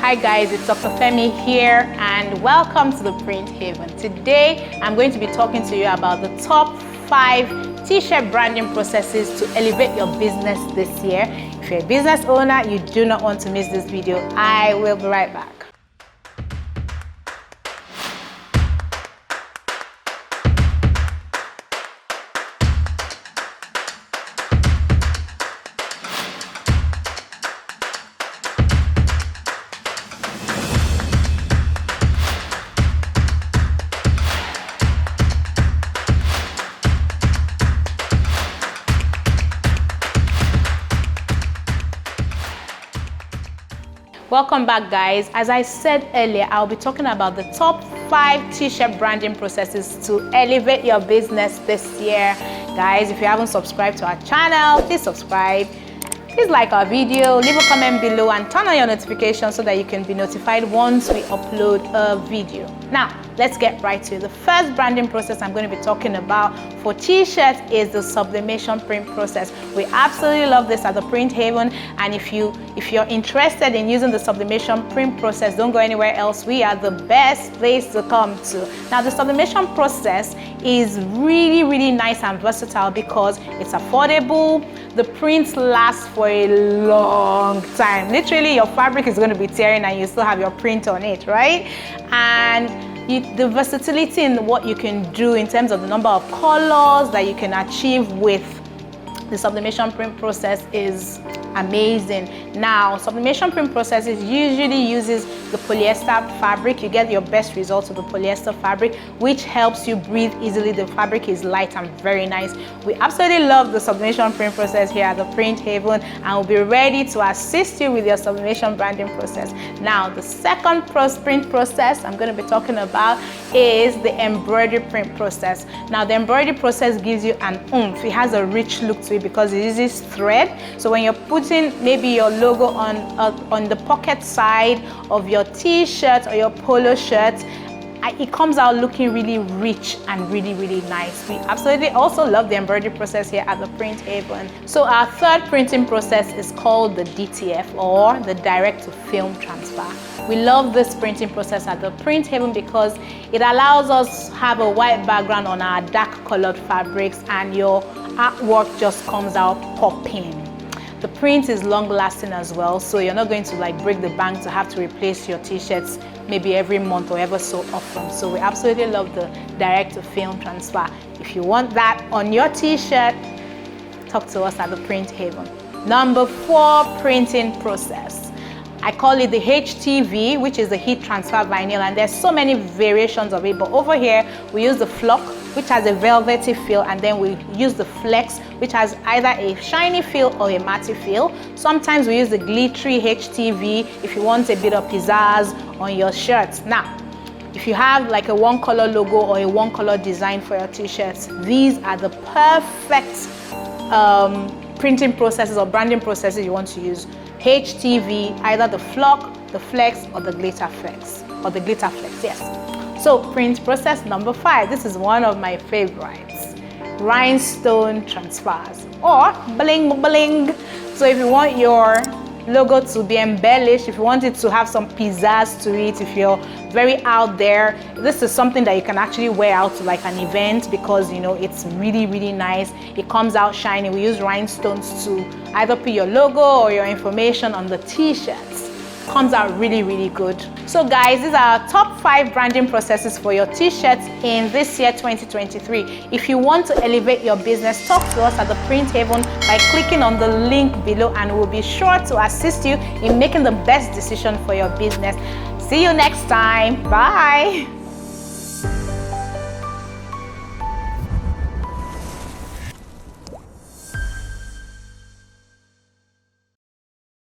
Hi guys, it's Dr. Femi here and welcome to the Print Haven. Today I'm going to be talking to you about the top 5 t-shirt branding processes to elevate your business this year. If you're a business owner, you do not want to miss this video. I will be right back. Welcome back guys. As I said earlier, I'll be talking about the top 5 t-shirt branding processes to elevate your business this year. Guys, if you haven't subscribed to our channel, please subscribe. Please like our video, leave a comment below and turn on your notifications so that you can be notified once we upload a video. Now, let's get right to it. The first branding process I'm going to be talking about for t-shirts is the sublimation print process. We absolutely love this at the Print Haven, and if you're interested in using the sublimation print process, don't go anywhere else. We are the best place to come to. Now, the sublimation process is really nice and versatile because it's affordable. The prints last for a long time. Literally, your fabric is going to be tearing and you still have your print on it, right? And the versatility in what you can do in terms of the number of colors that you can achieve with the sublimation print process is amazing. Now, sublimation print process usually uses the polyester fabric. You get your best results with the polyester fabric, which helps you breathe easily. The fabric is light and very nice. We absolutely love the sublimation print process here at the Print Haven, and we'll be ready to assist you with your sublimation branding process. Now, the second print process I'm going to be talking about is the embroidery print process. Now, the embroidery process gives you an oomph. It has a rich look to it because it uses thread. So when you're putting maybe your logo on the pocket side of your t-shirt or your polo shirt, it comes out looking really rich and really nice. We absolutely also love the embroidery process here at the Print Haven. So our third printing process is called the DTF, or the direct to film transfer. We love this printing process at the Print Haven because it allows us to have a white background on our dark colored fabrics and your artwork just comes out popping. The print is long lasting as well, so you're not going to like break the bank to have to replace your t-shirts maybe every month or ever so often. So we absolutely love the direct to film transfer. If you want that on your t-shirt, talk to us at the Print Haven. Number 4 printing process. I call it the HTV, which is the heat transfer vinyl, and there's so many variations of it, but over here we use the flock, which has a velvety feel, and then we use the flex, which has either a shiny feel or a matte feel. Sometimes we use the glittery HTV if you want a bit of pizzazz on your shirts. Now, if you have like a one color logo or a one color design for your t-shirts, these are the perfect printing processes or branding processes you want to use. HTV, either the flock, the flex, or the glitter flex, yes. So print process number 5, this is one of my favorites, rhinestone transfers or bling. So if you want your logo to be embellished, if you want it to have some pizzazz to it, if you're very out there, this is something that you can actually wear out to like an event because you know it's really nice. It comes out shiny. We use rhinestones to either put your logo or your information on the t-shirts. Comes out really good. So guys, these are our top 5 branding processes for your t-shirts in this year 2023. If you want to elevate your business, talk to us at the Print Haven by clicking on the link below, and we'll be sure to assist you in making the best decision for your business. See you next time. Bye.